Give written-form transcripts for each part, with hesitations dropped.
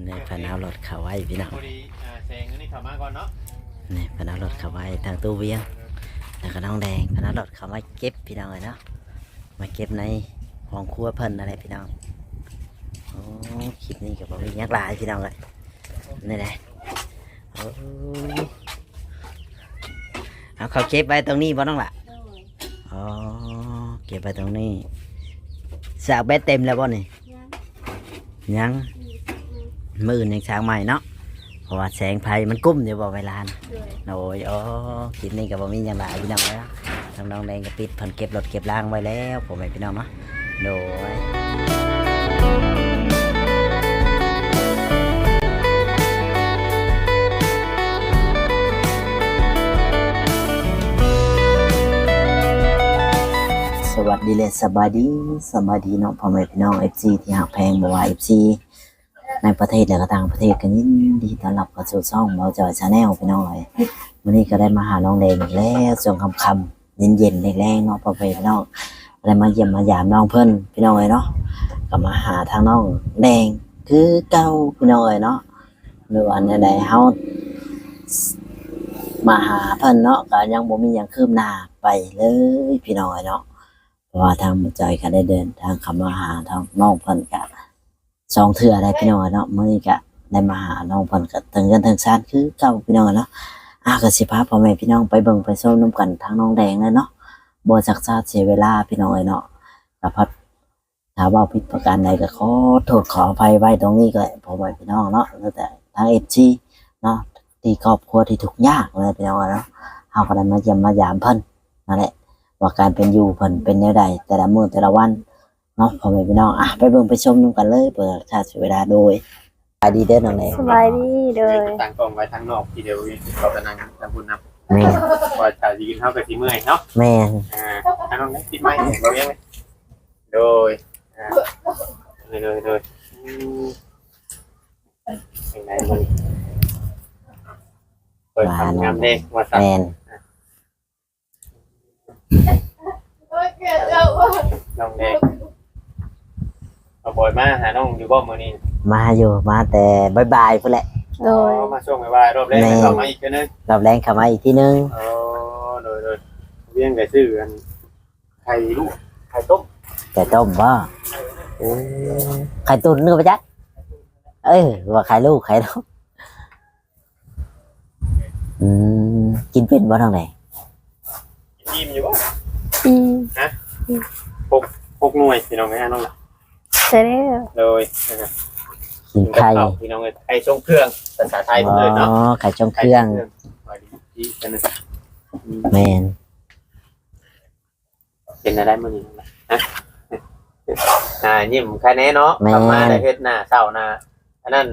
ในพนาวรถเขาไว้พี่น้องพอดีแซงอันนี้เข้ามาก่อนเนาะในพนาวรถเขาไว้ทางตู้เวียงแล้วก็น้องแดงพนาวรถเขามาเก็บพี่น้องเลยเนาะมาเก็บในห้องครัวเพิ่นอะไรพี่น้องโอ้คลิปนี้ก็บอกว่ายักษ์ลายพี่น้องเลยนี่แหละโอ้เอาเขาเก็บไว้ตรงนี้บ่น้องล่ะอ๋อเก็บไว้ตรงนี้สากแบตเต็มแล้วบ่นี่ยังมือยังสางใหม่เนาะเพราะว่าแสงไฟมันกุ้มอยู่บ่เวลาโอ้ยอ๋อคลิปนี้ก็บ่มีอย่างไรพี่น้องแล้วทางน้องแดงก็ปิดเพิ่นเก็บรถเก็บล่างไว้แล้วผมให้พี่น้องเนาะโดยสวัสดีเลยสบายดีเนาะพ่อแม่พี่น้อง FC ที่หักแพงบ่ว่า FC ในประเทศและก็ต่างประเทศกันยินดีต้อนรับเข้าสู่ช่องเบาจอยชาแนลพี่น้องเลยวันนี้ก็ได้มาหาน้องแดงอีกแล้วช่วงค่ำๆเย็นๆแรงๆเนาะพ่อแม่พี่น้องได้มาเยี่ยมมายามน้องเพิ่นพี่น้องเลยเนาะก็มาหาทางน้องแดงคือเก่าพี่น้องเลยเนาะหรือว่าใดๆเฮามาหาเพิ่นเนาะก็ยังบ่มีหยังคืบหน้าไปเลยพี่น้องเลยเนาะเพราะว่าทางเบาจอยก็ได้เดินทางเข้ามาหาทางน้องเพิ่นก็สองเทื่อได้พี่น้องเนาะมื้อนี้ก็ได้มาหาน้องเพิ่นก็ถึงกันถึงซานคือเก่าพี่น้องเนาะก็สิพาพ่อแม่พี่น้องไปเบิ่งไปชมนํกันทางน้องแดงเลยเนาะบ่ซักษาเสียเวลาพี่น้องเนาะก็พัดถ้าว่าผิดประการใดก็ขอโทษขออภัยไว้ตรงนี้ก็พ่อแม่พี่น้องเนาะแล้วแต่ทาง FC เนาะที่ครอบครัวที่ทุกข์ยากเลยพี่น้องเนาะเฮาก็ได้มาเยี่ยมมายามเพิ่นนั่นแหละว่าการเป็นอยู่เพิ่นเป็นแนวใดแต่ละมื้อแต่ละวันเนาะพ่อแม่พี่น้องไปเบิ่งไปชมนํกันเลยเปิดชาติเวลาโดยไปดีเด้อน้องแดง สบายดีเด้อ ตั้งกล้องไว้ทางนอกทีเดียวเขาจะนั่งทำบุญนับ แม่น ว่าชาวยืนเท่ากับที่เมื่อยเนาะ แม่น ทางน้องได้ติดไม้เราเลี้ยงเลยโดยเป็นไงมันเปิดทำงานเด้ว่าสั่ง แม่น น้องเด้เอาบ่อยมาหาน้องอยู่บ่มื้อนี้ มาอยู่มาแต่บ่ายๆพุ่นแหละ โดย มาช่วงบ่ายรอบแรกเข้ามาอีกนึง รอบแรงเข้ามาอีกทีนึง อ๋อโดยเลี้ยงไก่ซื้อกันไข่ลูกไข่ต้ม แต่ต้มบ่ไข่ตุ๋นนึกว่าจักว่าไข่ลูกไข่ลูกกินเป็นบ่ทางไหน ยิ้มอยู่บ่ อืม พกหน่วยพี่น้องแม่น้องล่ะ เสร็จแล้ว โดย กินไข่ พี่น้องไข่ทรงเครื่องภาษาไทยผมเลยเนาะ ไข่จงเครื่องแม่น เป็นอะไรมื้อนี้นะยิ้มแค่นี้เนาะกลับมาได้เฮ็ดหน้าเศร้าหน้าอันนั้น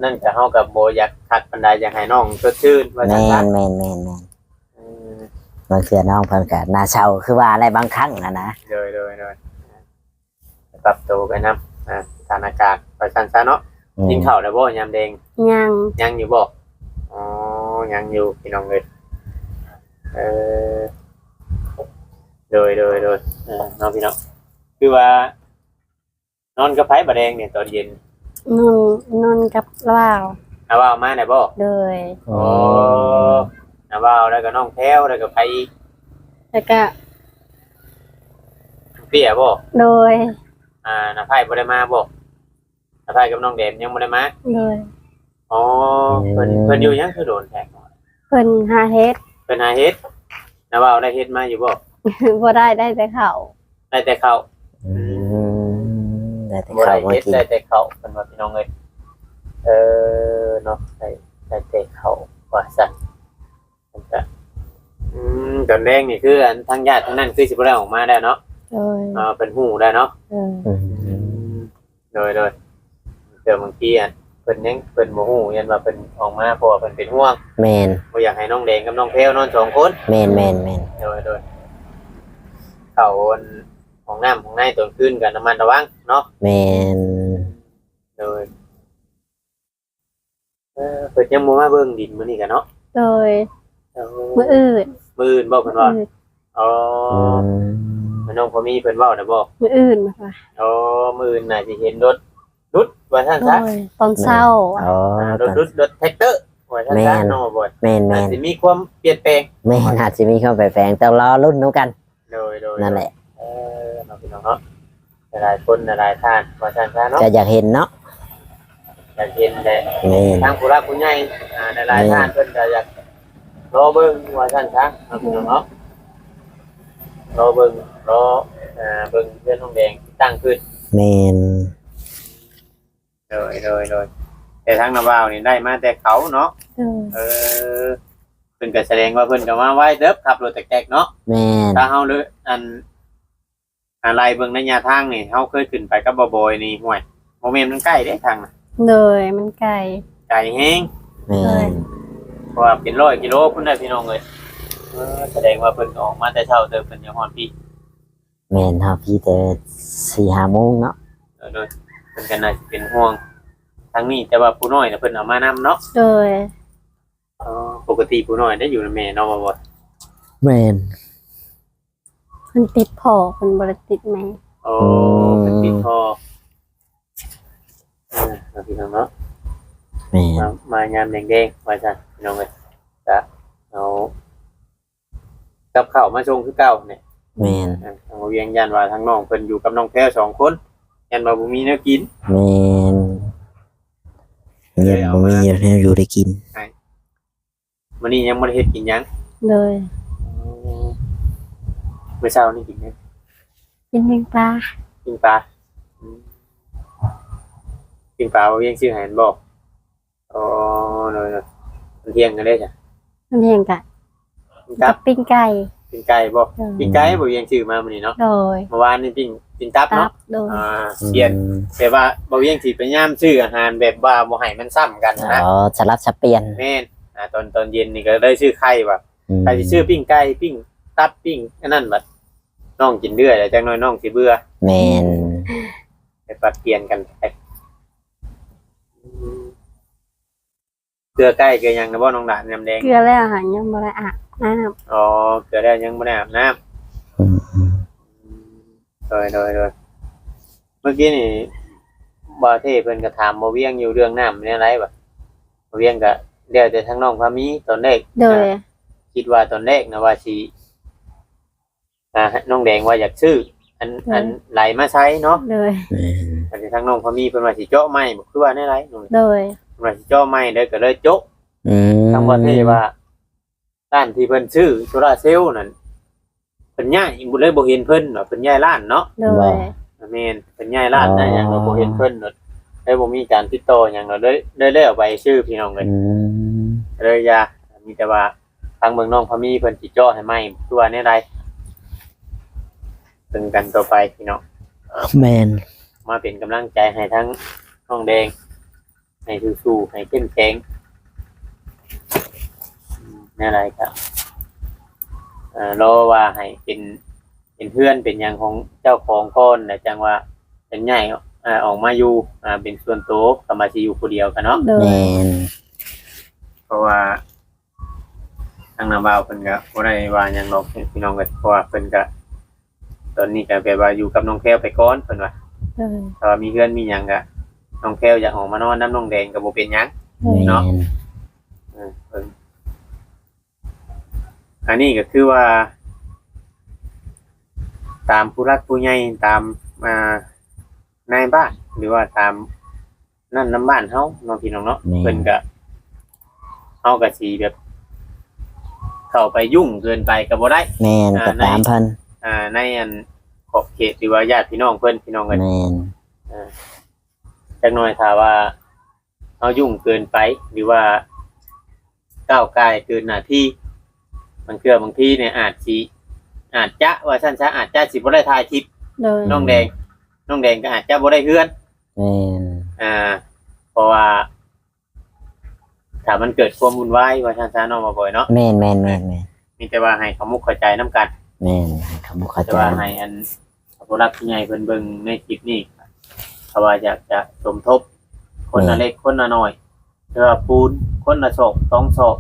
นั่นก็เฮากับบ่อยากคัดปานใดอยากให้น้องสดชื่นว่าจังซั่น แม่นบางเทื่อน้องเพิ่นก็น่าเศร้าคือว่าอะไรบางครั้งนะ โดยปรับตัวไปนำสถานการณ์ไปซั่นซะเนาะกินข้าวได้บ่ยามแดง ยัง อยู่บ่อ๋อยังอยู่พี่น้องเอ้ยโดยน้องพี่น้องคือว่านอนกับไผบ่แดงเนี่ยตอนเย็น นอนกับว่าว เอาว่ามาได้บ่ โดย โอ้เอาว่าแล้วก็น้องแพ้วแล้วก็ไปอีก แล้วก็ เปียบ่ โดย น้าไผบ่ได้มาบ่น้าไผกับน้องแดมยังบ่ได้มา โดย อ๋อเพิ่นอยู่ยังคือโดนแทง เพิ่นหาเฮ็ด เพิ่นหาเฮ็ดน้าว่าได้เฮ็ดมาอยู่บ่ บ่ได้แต่ข้าว ได้แต่ข้าว ได้แต่ บ่ ข้า ได้ วมา เฮ็ด กิน ได้แต่ข้าวเพิ่นว่าพี่น้องเอ้ยเนาะได้แต่ข้าวว่าซั่นตอนแรกนี่คืออันทางญาติทางนั้นคือสิบ่ได้ออกมาแล้วเนาะ โดย เป็นหูได้เนาะ โดย โดยเดี๋ยวบางทีเพิ่นบ่ฮู้ยันว่าเพิ่นออกมาเพราะว่าเพิ่นเป็นห่วง แม่น บ่อยากให้น้องแดงกับน้องแพรวนอน2คน แม่น โดยเข้าห้องน้ำห้องในตอนคืนกันระมัดระวังเนาะ แม่น โดยเพิ่นยังบ่มาเบิ่งดินมื้อนี้กันเนาะ โดยมื้ออื่น มื้ออื่นบ่เพิ่นว่าอ๋อน้องพอมีเพิ่นเว้าได้บ่ มื้ออื่นมาค่ะ อ๋อมื้ออื่นน่าสิเห็นรถ รุดว่าซั่น โด ซะ ยตอนเช้า อ๋อ รถแท็กเตอร์ว่าซั่นซะเนาะบ่ แม่น อา แม่ จ น สิมีความเปลี่ยนแปลง แม่นอาจจะมีเข้าไปแฝงแต่รอรุ่นน้ำกัน โดย นั่นแหละ เนาะพี่น้องเนาะหลายคนหลายท่านว่าซั่นซะเนาะ ก็อยากเห็นเนาะ อยากเห็นแต่ แม่น ทางผู้รักผู้ใหญ่หลายท่านเพิ่นก็อยากรอเบิ่งว่าซั่นซะเนาะพี่น้องเนาะรอเบิ่งรอเบิ่งเพื่อนน้องแดงที่ตั้งขึ้น แม่น โดยแต่ทางนาบ่าวนี่ได้มาแต่เขาเนาะ โดย เพิ่นก็แสดงว่าเพิ่นก็มาไว้เด้อขับรถแตกๆเนาะ แม่น ถ้าเฮาเลยอะไรเบิ่งในยาทางนี่เฮาเคยขึ้นไปกับบ่บอยนี่ห่วยบ่แม่นมันใกล้เด้ทางน่ะ โดยมันไกล ไกลแฮง แม่น เพราะว่าเป็น100กิโลพุ่นได้พี่น้องเอ้ยแสดงว่าเพิ่นออกมาแต่เช้าเติบเพิ่นยังฮอดพี่ แม่นเฮาพี่แต่4-5 โมงเนาะ โดยเพิ่นก็น่าสิเป็นห่วงทางนี้แต่ว่าผู้น้อยน่ะเพิ่นเอามานํเนาะ โดย ปกติผู้น้อยได้อยู่นำแม่เนาะบ่บ่ แม่น เพิ่นติดพ่อเพิ่นบ่ได้ติดแม่ โอ้เพิ่นติดคอเอาพี่น้องเนาะ แม่น มายามแดงๆว่าซั่นพี่น้องเอ้ยจะเอากับข้าวมาส่งคือเก่าเนี่ย แม่น ทางเวียงยันว่าทางน้องเพิ่นอยู่กับน้องแพ้ว2 คนยันว่าบ่มีแนวกิน แม่นยังบ่มีแนวอยู่ได้กิน มื้อนี้ยังบ่ได้เฮ็ดกินหยัง โดย มื้อเช้านี่กินหยัง กินเลี้ยงปลา กินปลากินปลาบ่เวียงชื่อให้มันบ่อ๋อเนาะๆเที่ยงกันเด้จ้ะ เลี้ยงกะ กินกั กั บบ ปิ้งไก่ กินไก่บ่ โดย กินไก่บ่เวียงชื่อมามื้อนี้เนาะ โดย เมื่อวานนี่กินตับ ตั เนาะ บโดย เปลี่ยนแต่ว่าบ่เวียงสิไปย่ามชื่ออาหารแบบว่าบ่ให้มันซ้ำกันนะ อ๋อสลับสับเปลี่ยน แม่นตอนเย็นนี่ก็ได้ชื่อไข่ว่าใครสิชื่อปิ้งไก่ปิ้งตับปิ้งอันนั้นบัดน้องกินเรื่อยแล้วจังน้อยน้องสิเบื่อ แม่น ไปปรับเปลี่ยนกันไปเกลือใกล้เกลือยังนะบ่น้องหลานน้ำแดง เกลือแล้วอาหารยังบ่ได้อาบน้ำ อ๋อเกลือแล้วยังบ่ได้อาบน้ำ อืม โดยเมื่อกี้นี่บ่เทเพิ่นก็ถามบ่เวียงอยู่เรื่องน้ำเนี่ยไรบ่บ่เวียงก็เดี๋ยวแต่ทางน้องพามีตอนแรก โดย คิดว่าตอนแรกนะว่าสิน้องแดงว่าอยากซื้ออันไหลมาใช้เนาะ โดย แม่น อันที่ทางน้องพามีเพิ่นว่าสิเจาะไม้บ่คือว่าแน่ไรน้อง โดย เพิ่นว่าสิเจาะไม้เด้อก็เลยโจะ อืม ทางบ่เทว่าร้านที่เพิ่นซื้อโซลาร์เซลล์นั่นเพิ่นย้ายบ่เลยบ่เห็นเพิ่นว่าเพิ่นย้ายร้านเนาะ โดย แม่นเพิ่นย้ายร้านได้หยังก็บ่เห็นเพิ่นเนาะเลยบ่มีการติดต่อหยังเนาะเลยเอาไปชื่อพี่น้องเลย อืม เลยอย่ามีแต่ว่าทางเมืองน้องพามีเพิ่นสิเจาะให้ใหม่คือว่าแน่ไรเป็นกันต่อไปพี่น้อง แม่น มาเป็นกำลังใจให้ทั้งน้องแดงให้สู้ๆให้เข้มแข็งแน่ไรครับรอว่าให้เป็นเพื่อนเป็นหยังของเจ้าของก่อนแต่จังว่าเป็นใหญ่ออกมาอยู่เป็นส่วนตัวก็มาสิอยู่ผู้เดียวกันเนาะ โดย แม่น เพราะว่าทางนาบ่าวเพิ่นก็บ่ได้ว่าหยังหรอกพี่น้องก็เพราะว่าเพิ่นก็ตอนนี้ก็แบบว่าอยู่กับน้องแพรวไปก่อนเพิ่นว่า โดย ถ้าว่ามีเพื่อนมีหยังก็น้องแพรวอยากออกมานอนน้ำน้องแดงก็บ่เป็นหยัง โดย แม่น เพิ่นอันนี้ก็คือว่า ตามผู้รักผู้ใหญ่ตามนายบ้านหรือว่าตามนั่นน้ำบ้านเฮาเนาะพี่น้องเนาะเพิ่นก็เฮาก็สิแบบเข้าไปยุ่งเกินไปก็บ่ได้ แม่นก็ตามเพิ่น ในอันขอบเขตหรือว่าญาติพี่น้องเพิ่นพี่น้องกัน แม่น จักหน่อยถ้าว่าเอายุ่งเกินไปหรือว่าก้าวไกลเกินหน้าที่บางทีเนี่ยอาจจะว่าซั่นซะอาจจะสิบ่ได้ถ่ายคลิป โดย น้องแดงก็อาจจะบ่ได้เฮือน แม่น เพราะว่าถ้ามันเกิดความวุ่นวายว่าซั่นซะน้องบ่อยเนาะ แม่นแม่นมีแต่ว่าให้เขามุกเข้าใจนํกัน แม่นคำบ่เข้า แต่ ใจ ว่าให้อันผู้รักผู้ใหญ่เพิ่นเบิ่งในคลิปนี้เพราะว่าอยากจะสมทบคนละเล็กคนละน้อยเพื่อปูนคนละศอก2ศอก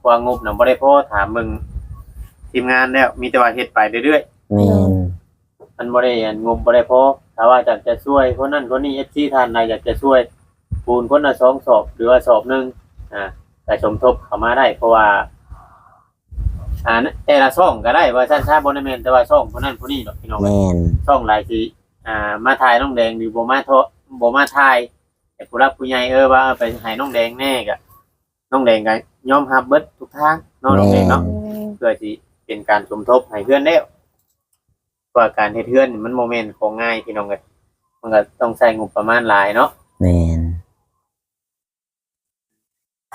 ว่างบน่ะบ่ได้พอถามมึงทีมงานแล้วมีแต่ว่าเฮ็ดไปเรื่อย แม่น ๆ มันบ่ได้งบบ่ได้พอถ้าว่าอยากจะช่วยคนนั้นคนนี้ FC ท่านใดอยากจะช่วยปูนคนละ2 ศอกหรือว่าศอกหนึงแต่สมทบเข้ามาได้เพราะว่าแต่ละช่องก็ได้ว่าซั่นๆบ่ได้แม่นแต่ว่าช่องคนนั้นคนนี้ดอกพี่น้อง แม่น ช่องหลายสิมาถ่ายน้องแดงหรือบ่มาถ่ายแต่ผู้รักผู้ใหญ่ว่าไปให้น้องแดงแน่ก็น้องแดงก็ยอมรับเบิดทุกทางเนาะน้องแดงเนาะเพื่อสิเป็นการสมทบให้เพื่อนแล้วว่าการเฮ็ดเฮือนนี่มันโมเมนต์ของง่ายพี่น้องเอ้ยมันก็ต้องใช้งบประมาณหลายเนาะ แม่น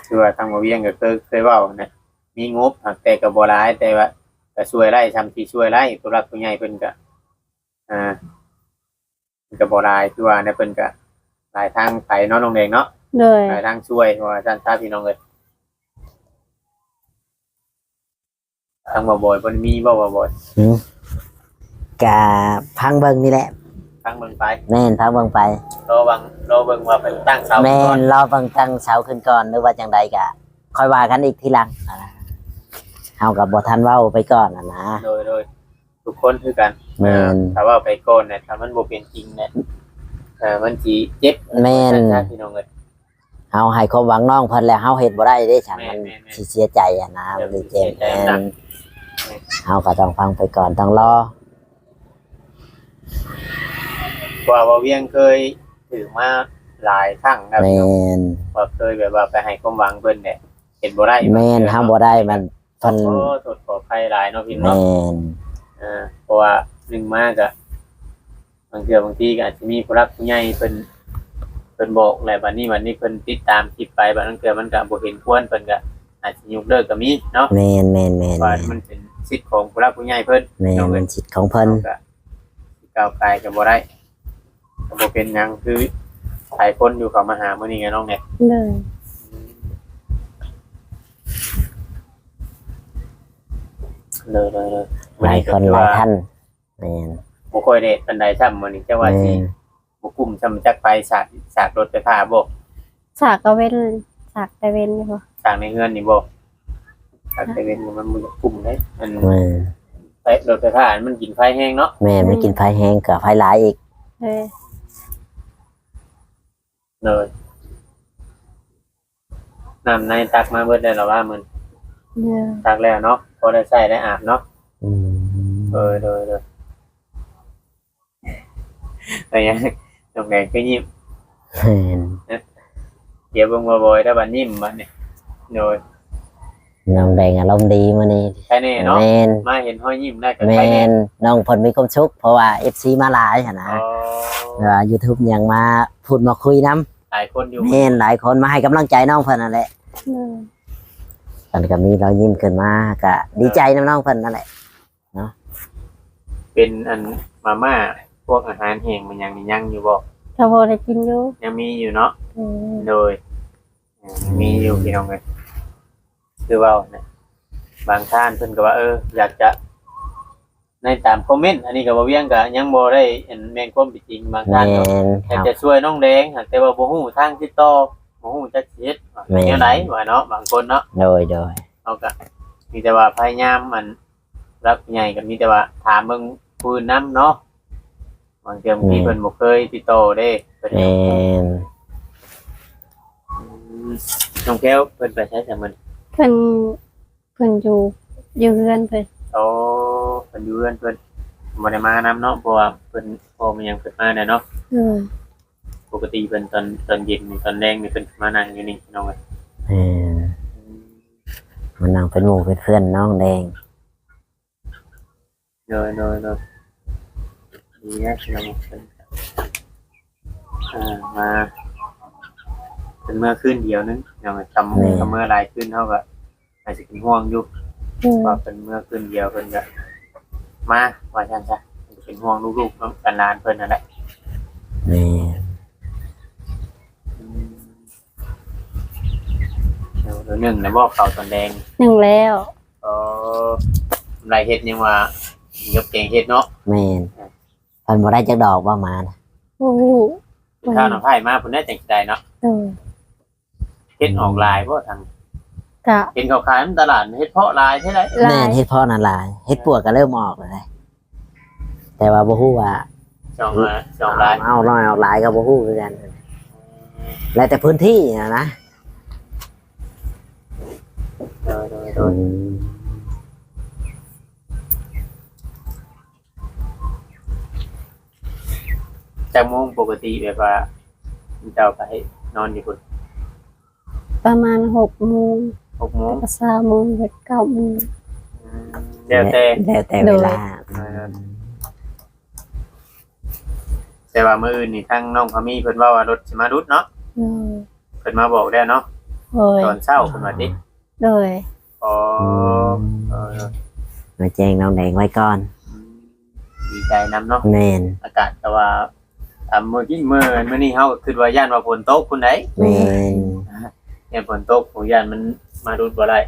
คือว่าทางบ่เวียงก็เคยเว้านะมีงบแต่ก็บ่หลายแต่ว่าก็ช่วยได้ทำที่ช่วยได้ผู้รักผู้ใหญ่เพิ่นก็เพิ่นก็บ่หลายคือว่าเนี่ยเพิ่นก็หลายทางไปเนาะน้องแดงเนาะ โดย หลายทางช่วยว่าท่านทราบพี่น้องเอ้ยทางบ่อยเพิ่นมีบ่บ่อย กะพังเบิ่งนี่แหละ ทางเบิ่งไป แม่นพังเบิ่งไป รอเบิ่งว่าเพิ่นตั้งเสา แม่ ก่อน นรอเบิ่งตั้งเสาขึ้นก่อนหรือว่าจังใดกะค่อยว่ากันอีกทีหลังเฮากับบ่ทันเว้าไปก่อนนะ โดยทุกคนคือกัน แม่น ถ้าว่าไปก่อนเนี่ยถ้ามันบ่เป็นจริงเนี่ยมันสิเจ็บ แม่น ท่านพี่น้องเอ้ย เฮาให้ความหวังน้องเพิ่นแล้วเฮาเฮ็ดบ่ได้เด้ฉันมัน แม่น สิเสียใจนะมันสิเจ็บ เสียใจ แม่ หนัก นเฮาก็ต้องฟังไปก่อนต้องรอ ว่าบ่เวียงเคยถือมาหลายครั้งแล้ว แม่น ว่าเคยแบบว่าไปให้ความหวังเพิ่นเนี่ยเฮ็ดบ่ได้ แม่นเฮาบ่ได้มันเพิ่น โอ้โทษขออภัยหลายเนาะพี่ แม่ เนาะ น เพราะว่าหนึ่งมากอะบางเทื่อบางทีก็อาจจะมีผู้รักผู้ใหญ่เพิ่นบอกแหละบัดนี้เพิ่นติดตามคลิปไปบางเทื่อมันก็บ่เห็นควรเพิ่นก็อาจจะยกเลิกก็มีเนาะ แม่นแม่นแม่น ว่ามันเป็นสิทธิ์ของผู้รักผู้ใหญ่เพิ่น แม่นมันสิทธิ์ของเพิ่น ก็ก้าวไกลก็บ่ได้ก็บ่เป็นหยังคือหลายคนอยู่เข้ามาหามื้อนี้ไงน้องเนี่ย โดย เลย หลายคนหลายท่านแม่น บ่ค่อยได้ปานใดซ้ำมื้อนี้แต่ว่า แม่ สิ น บ่กุ้มซ้ำจักไปสากรถไฟฟ้าบ่ สากก็เว้นสากแต่เว้นนี่บ่ สากในเฮือนนี่บ่สากแต่เว้นมันบ่กุ้มเด้มัน แม่น ไฟรถไฟฟ้ามันกินไฟแห้งเนาะ แม่นมันกินไฟแห้งกับไฟหลายอีก เลย เลยน้ำในตักมาเบิดได้แล้วว่ามัน เด้อ ตักแล้วเนาะพอได้ใช้ได้อาบเนาะ อืม เลยแต่ยังตรงไหนก็ยิ้ม แม่น เดี๋ยวเบิ่งบ่อยๆถ้าบัดยิ้มบัดนี่โดย น้องแดงอารมณ์ดีมื้อนี้ แค่นี้เนาะ แม่น มาเห็นห้อยยิ้มได้ก็ แม่ แค่นี้ นน้องเพิ่นมีความสุขเพราะว่า FC มาหลายหั่นนะ อ๋อ ว่า YouTube ยังมาพูดมาคุยนํ หลายคนอยู่ แม่นหลายคนมาให้กำลังใจน้องเพิ่นนั่นแหละ เด้อ เพิ่นก็มีรอยยิ้มขึ้นมาก็ดีใจนํน้องเพิ่นนั่นแหละ เป็นอันมาม่าพวกอาหารแห้งมันยังอยู่บ่ ถ้าพอได้กินอยู่ ยังมีอยู่เนาะ เออ โดยมีอยู่พี่น้องเลยคือว่าเนี่ยบางท่านเพิ่นก็ว่าอยากจะในตามคอมเมนต์อันนี้ก็บ่เวียงก็ยังบ่ได้เห็นแม่นความเป็นจริงบาง แม่ ท่านก็ น อยากจะช่วยน้องแดงแต่ว่าบ่ฮู้ทางติดต่อบ่ฮู้จักสิเฮ็ดว่าแนวไหนว่าเนาะบางคนเนาะ โดย เอาก็มีแต่ว่าพยายามมันรักใหญ่ก็มีแต่ว่าถามเบิ่งผู้อื่นนํเนาะบางเทื่อบางทีเพิ่นบ่เคยติดต่อเด้เพิ่น แม่น น้องแก้วเพิ่นไปใช้แต่มัน เพิ่นอยู่เรือนเพิ่น โอ้เพิ่นอยู่เรือนเพิ่นบ่ได้มานำเนาะเพราะว่าเพิ่นพอมันยังเพิ่นมาได้เนาะ เออ ปกติเพิ่นตอนเย็นนี่ตอนแรงนี่เพิ่นมานั่งอยู่นี่น้องเอ้ย แม่นมันนั่งเป็นหมู่เป็นเพื่อนน้องแดง โดยดีนะน้องเพิ่นมาเป็นเมื่อคืนเดียวนึงน้องเอ้ยทำเมื่อหลายคืนเฮาก็อาจสิเป็นห่วงอยู่ เออ ว่าเป็นเมื่อคืนเดียวเพิ่นก็มาว่าจังซะเป็นห่วงลูกๆเนาะกันหลานเพิ่นนั่นแหละ แม่น เดี๋ยวหนึ่งนะบอกเขาตอนแดง หนึ่งแล้ว เออลายเฮ็ดยังว่ายกเก่งเฮ็ดเนาะ แม่นเพิ่นบ่ได้จักดอกว่ามานะ โอ้โห ข้าวหน้าไผ่มาเพิ่นได้จังไดเนาะ เออ เฮ็ดออกลายบ่ทาง กะ เห็นเขาขายในตลาดเฮ็ดเพาะลายใช่ไหม แม่นเฮ็ดพ่อนั่นหลายเฮ็ดปวกก็เริ่มออกแล้วนะ แต่ว่าบ่ฮู้ว่า สองลาย เอาน้อยเอาหลายก็บ่ฮู้คือกันแล้วแต่พื้นที่นะ โดยจากโมงปกติแบบว่าเจ้าไปนอนอยู่คน ประมาณ6 โมง 6 โมง ก็20 โมงเฮ็ด9 โมง แล้วแต่ แล้วแต่เวลา แต่ว่ามื้ออื่นนี่ทั้งน้องพามีเพิ่นว่าว่ารถสิมารุดเนาะ โดย เพิ่นมาบอกแล้วเนาะ โดย ตอนเช้าเพิ่นว่าติ โดย อ๋อเออ มาแจ้งน้องแดงไว้ก่อน ดีใจนำเนาะ แม่น อากาศแต่ว่ามื้อนี้เฮาก็คิดว่าย่านว่าฝนตกพุ่นใด แม่น เนี่ยฝนตกผู้ย่านมันมารุดบ่ได้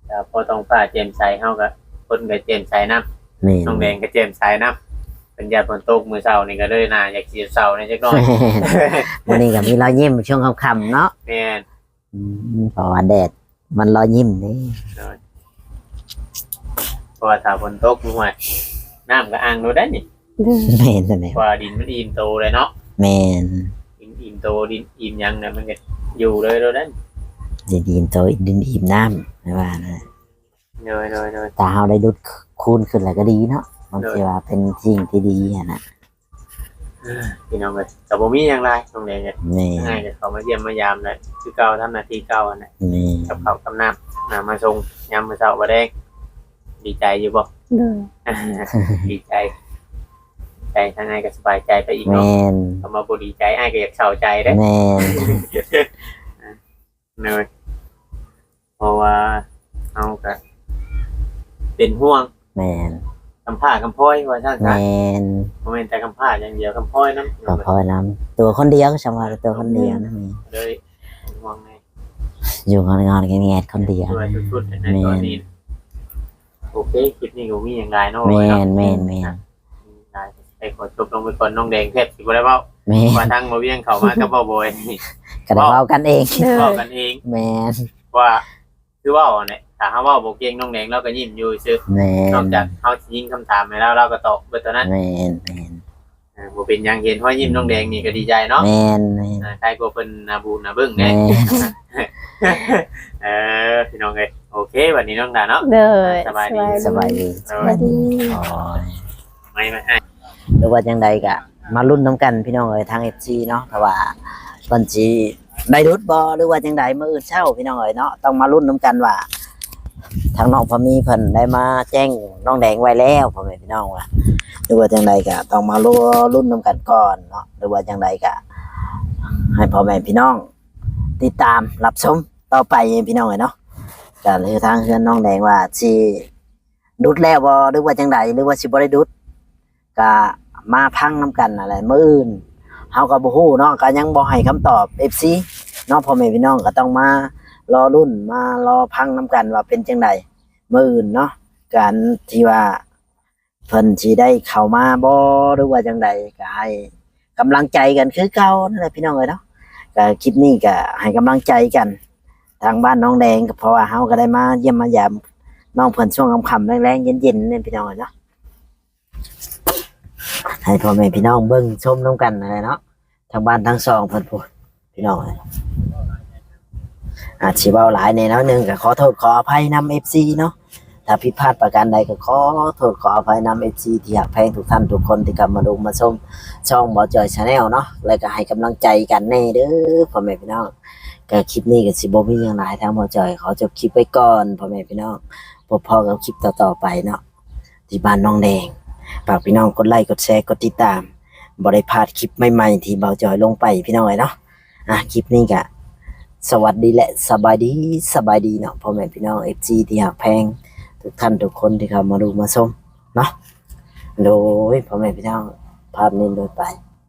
แต่พอต้องฟ้าแจ่มใสเฮาก็คนก็แจ่มใสนำ แม่น น้องแดงก็แจ่มใสนำเป็นย่านฝนตกมื้อเช้านี่ก็เลยน่าอยากสิเช้าในจักหน่อย วันนี้ก็มีรอยยิ้มช่วงค่ำๆเนาะ แม่น เพราะว่าแดดมันรอยยิ้มนี่ เพราะว่าถ้าฝนตกมื้อว่าน้ำก็อ่างโดได้นี่ โดย แม่นจังได๋ เพราะว่าดินมันอิ่มโตเลยเนาะ แม่น อิ่มโตดินอิ่มหยังเนี่ยมันก็อยู่เลยโดได้ ดินโตดินอิ่มน้ำไม่ว่านะ โดย ตาเฮาได้ดุดคูณขึ้นแล้วก็ดีเนาะมันสิว่าเป็นสิ่งที่ดีอะนะ พี่น้องเอ้ยก็บ่มีหยังหลายน้องแดงก็ แม่ ง่ายก็เข้ามาเยี่ยมมายามเลยคือเก่าทำหน้าที่เก่าอันนั้น แม่ กับข้าวกับน้ำมาส่งยามมื้อเช้าบ่แดงดีใจอยู่บ่ โดย ดีใจใจทางไงก็สบายใจไปอีกเนาะ แม่น คำว่าบ่ดีใจอ้ายก็อยากเศร้าใจเด้ แม่น เนยเพราะว่าเอาก็เป็นห่วง แม่น คำผ้าคำพ้อยว่าซั่นซะ แม่น บ่แม่นแต่คำผ้าอย่างเดียวคำพ้อยนำ ก็พอน้ำตัวคนเดียวก็สำหรับตัวคนเดียวนะแม่ เลยเป็นห่วงไง อยู่งอนๆแงะๆคนเดียว ช่วยสุดๆในตอนนี้โอเคคลิปนี้ก็มีอย่างไรเนาะ แม่นแม่นแม่น ได้ไปขอจบลงไปก่อนน้องแดงแทบสิบ่ได้เว้า แม่น ว่าทางบ่เวียงเข้ามากับบ่บ่อย ก็ได้เว้ากันเอง โด เว้าย กันเอง แม่น ว่าคือเว้าเนี่ยถ้าเฮาเว้าบ่เก่งน้องแดงเราก็ยิ้มอยู่ซื่อ แม่ นอก น จากเฮาสิยิงคำถามให้เราก็ตอบเบิดเท่านั้น แม่นแม่น บ่เป็นหยังเห็นว่ายิ้มน้องแดงนี่ก็ดีใจเนาะ แม่นแม่น ใครก็เพิ่นน่าบูน่าเบิ่ง แม่ แน่ น พี่น้องเอ้ยโอเควันนี้น้องดาเนาะ โดย สบายดี สบายดี สบายดี อ๋อ ไม่ หรือว่าจังใดก็มาลุ้นน้ำกันพี่น้องเอ้ยทาง FC เนาะเพราะว่าเพิ่นสิได้รุดบ่หรือว่าจังใดมื้ออื่นเช้าพี่น้องเอ้ยเนาะต้องมาลุ้นน้ำกันว่าทางน้องพอมีเพิ่นได้มาแจ้งน้องแดงไว้แล้วพ่อแม่พี่น้องว่าหรือว่าจังใดก็ต้องมาลุ้นน้ำกันก่อนเนาะหรือว่าจังใดก็ให้พ่อแม่พี่น้อง ติดตามรับชมต่อไปพี่น้องเอ้ยเนาะก็คือทางเฮือนน้องแดงว่าสิดุดแล้วบ่หรือว่าจังใดหรือว่าสิบ่ได้ดุดก็มาพังน้ำกันอะไรมื้ออื่นเฮาก็บ่ฮู้เนาะก็ยังบ่ให้คำตอบ FC เนาะพ่อแม่พี่น้องก็ต้องมารอรุ่นมารอพังน้ำกันว่าเป็นจังใดมื้ออื่นเนาะการที่ว่าเพิ่นสิได้เข้ามาบ่หรือว่าจังใดก็ให้กำลังใจกันคือเก่านั่นแหละพี่น้องเอ้ยเนาะก็คลิปนี้ก็ให้กำลังใจกัน ทางบ้านน้องแดงก็เพราะว่าเฮาก็ได้มาเยี่ยมมายามน้องเพิ่นช่วงค่ำๆแรงๆเย็นๆนี่พี่น้องเอ้ยเนาะให้พ่อแม่พี่น้องเบิ่งชมน้ำกันอะไรเนาะทางบ้านทั้งสองเพิ่นพูดพี่น้องเอ้ยอาจสิเว้าหลายแน่น้อยหนึงก็ขอโทษขออภัยนำ FC เนาะถ้าผิดพลาดประการใดก็ขอโทษขออภัยนำ FC ที่อยากแพงทุกท่านทุกคนที่กลับมาดูมาชมช่องบ่จอย Channel เนาะแล้วก็ให้กำลังใจกันแน่เด้อพ่อแม่พี่น้องก็คลิปนี้ก็สิบ่มีหยังหลายทางบ่จอยขอจบคลิปไว้ก่อนพ่อแม่พี่น้องพบพอกับคลิปต่อๆไปเนาะที่บ้านน้องแดงฝากพี่น้องกดไลค์กดแชร์กดติดตามบ่ได้พลาดคลิปใหม่ๆที่บ่าวจอยลงไปพี่น้องเอ้ยเนาะคลิปนี้ก็สวัสดีและสบายดีเนาะพ่อแม่พี่น้อง FC ที่หักแพงทุกท่านทุกคนที่เข้ามาดูมาชมเนาะโดยพ่อแม่พี่น้องภาพนี้โดยไป